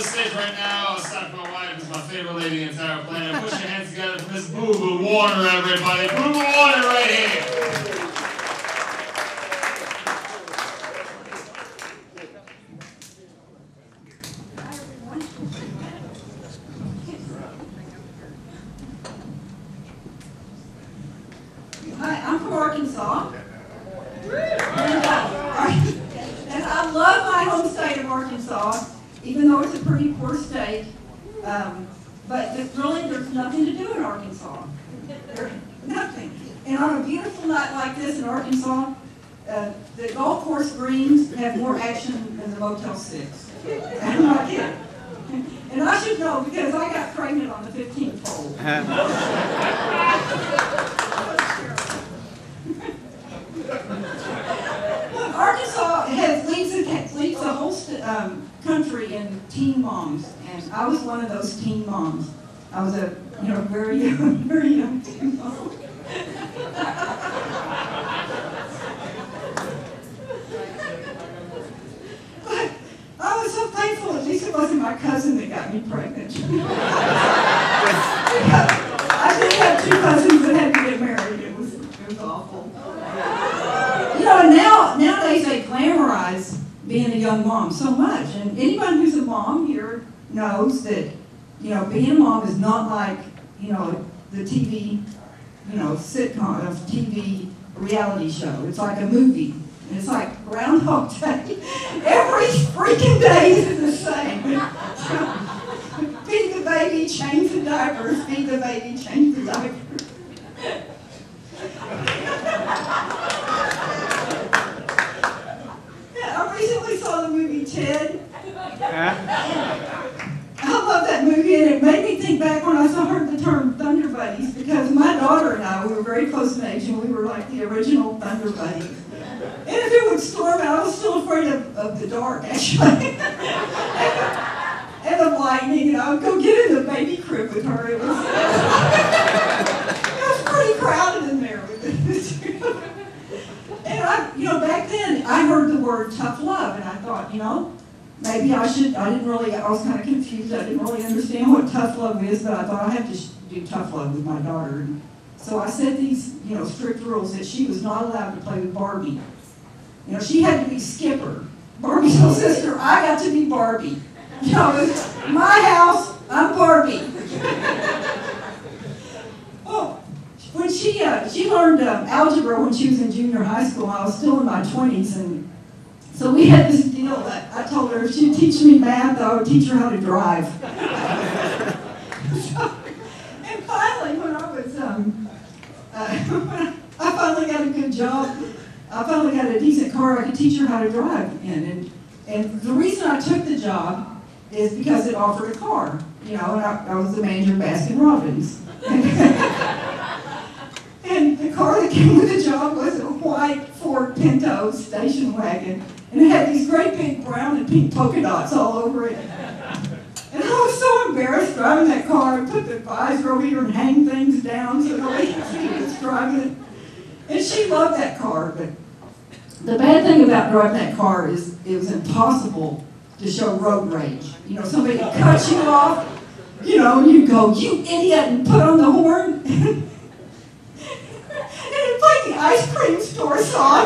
the stage right now, aside from my wife, who's my favorite lady in the entire planet. Put your hands together for Miss Boo Boo Warner, everybody. Boo Boo Warner right here. Hi, I'm from Arkansas. And I love my home state of Arkansas, even though it's a pretty poor state. But there's nothing to do in Arkansas. There's nothing. And on a beautiful night like this in Arkansas, the golf course greens have more action than the Motel 6. I'm not kidding. And I should know because I got pregnant on the 15th hole. Arkansas leads the whole country in teen moms, and I was one of those teen moms. I was a very young teen mom. But I was so thankful at least it wasn't my cousin that got me pregnant. I did have two cousins that had to get married. It was awful. Nowadays they glamorize being a young mom so much, and anyone who's a mom here knows that being a mom is not like the TV sitcom of TV reality show. It's like a movie, and it's like Groundhog Day. Every freaking day is the same. Feed the baby, change the diapers. Feed the baby, change the diapers. I recently saw the movie Ted. I love that movie, and it made me think back when I heard the term Thunder Buddies, because my daughter and I, we were very close in age, and we were like the original Thunder Buddies. And if it would storm out, I was still afraid of the dark, actually. And of lightning, and I would go get in the baby crib with her. It was pretty crowded in there with it. And back then, I heard the word tough love, and I thought, maybe I was kind of confused. I didn't really understand what tough love is, but I thought I had to do tough love with my daughter. And so I set these, strict rules that she was not allowed to play with Barbie. She had to be Skipper. Barbie's little sister, I got to be Barbie. It's my house, I'm Barbie. When she learned algebra when she was in junior high school, I was still in my 20s, and so we had this deal that I told her if she'd teach me math, I would teach her how to drive. And finally, when I finally got a good job, I finally got a decent car I could teach her how to drive in. And the reason I took the job is because it offered a car. And I was the manager of Baskin Robbins. And the car that came with the job was a white Ford Pinto station wagon. And it had these great big brown and pink polka dots all over it. And I was so embarrassed driving that car. I put the visor over here and hang things down so nobody could see who was driving it. And she loved that car, but the bad thing about driving that car is it was impossible to show road rage. Somebody could cut you off, and you go, you idiot, and put on the horn. And it's like the ice cream store song.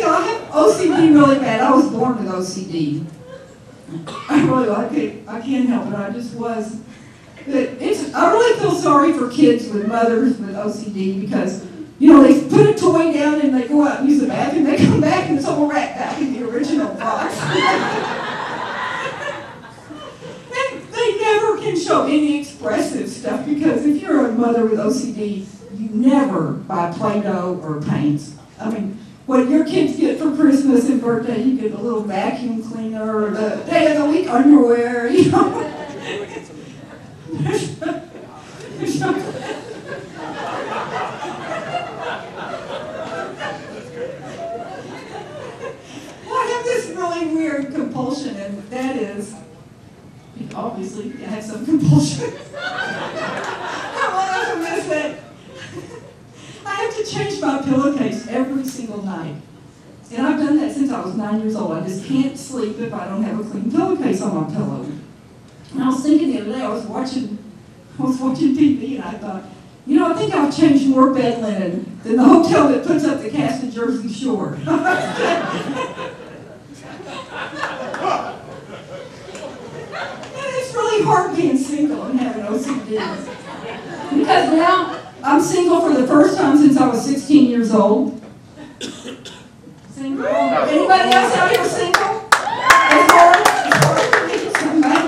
I have OCD really bad. I was born with OCD. I can't help it. I just was. I really feel sorry for kids with mothers with OCD because, they put a toy down and they go out and use the bathroom. They come back and it's all wrapped back in the original box. And they never can show any expressive stuff because if you're a mother with OCD, you never buy Play-Doh or paints. I mean, what your kids get for Christmas and birthday, you get a little vacuum cleaner or the day of the week underwear, Well, I have this really weird compulsion, and that is, obviously, I had some compulsion. One of them is that I have to change my pillowcase every single night. And I've done that since I was 9 years old. I just can't sleep if I don't have a clean pillowcase on my pillow. And I was thinking the other day, I was watching TV, and I thought, you know, I think I've changed more bed linen than the hotel that puts up the cast of Jersey Shore. And it's really hard being single and having OCD. Because now I'm single for the first time since I was 16 years old. Single? Anybody else out here single? It's hard to meet somebody.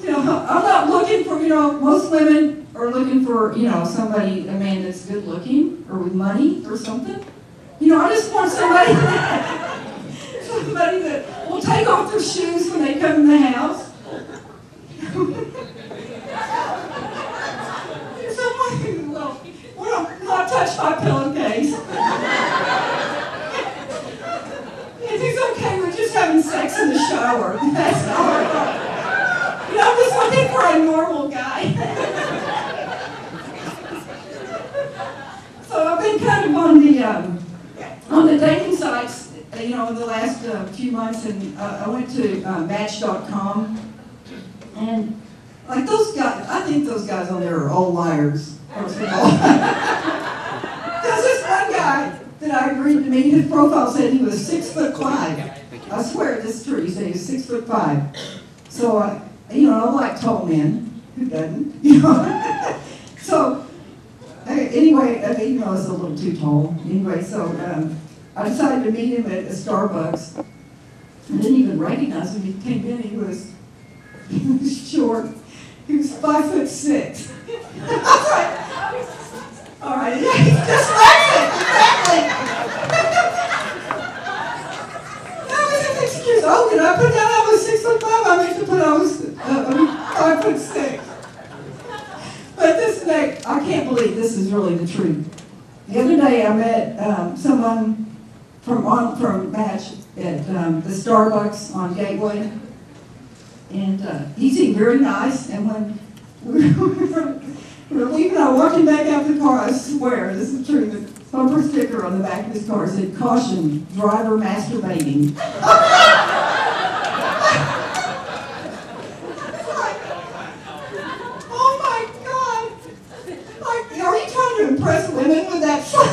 You know, I'm not looking for, you know, most women are looking for, you know, somebody, a man that's good looking or with money or something. You know, I just want somebody that will take off their shoes when they come in the house. Someone who will not touch my pillowcase. If he's okay with just having sex in the shower, that's all. You know, I'm just looking for a normal guy. So I've been kind of on the dating sites, you know, in the last few months, and I went to Match.com, and like those guys, I think those guys on there are all liars, first of all. There's this one guy that I agreed to meet, his profile said he was 6'5". I swear this is true, he said he was 6'5". So, you know, I like tall men. Who doesn't? You know? So, anyway, even though I was a little too tall. Anyway, so I decided to meet him at a Starbucks. I didn't even recognize him. He came in, he was short. He was 5'6". I was like, all right, yeah, he's dyslexic, exactly. That was an excuse. Oh, did I put down I was 6'5"? I meant to put I was 5'6". But this day, I can't believe this is really the truth. The other day, I met someone from Match at the Starbucks on Gateway, and he seemed very nice. And when we were leaving, I walked him back out the car. I swear, this is true. The bumper sticker on the back of his car said, "Caution, driver masturbating." Impress women with that sign.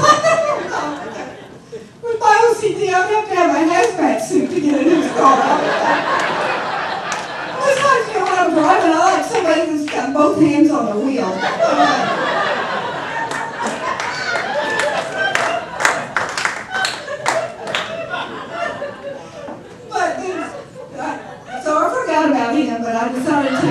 With my OCD, I would have to have a hazmat suit to get in his car. It's like, you know, when I'm driving, I like somebody who's got both hands on the wheel. So I forgot about him, but I decided to.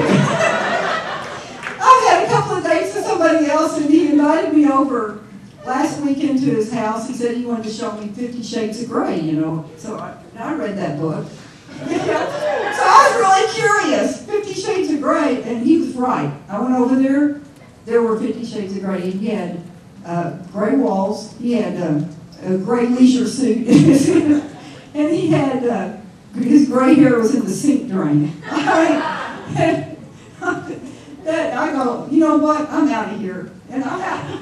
I've had a couple of dates with somebody else, and he invited me over last weekend to his house. He said he wanted to show me 50 Shades of Grey, you know. So I read that book. So I was really curious, 50 Shades of Grey, and he was right. I went over there. There were 50 Shades of Grey. He had gray walls. He had a gray leisure suit. And he had, his gray hair was in the sink drain. I go, you know what? I'm out of here. And I'm out.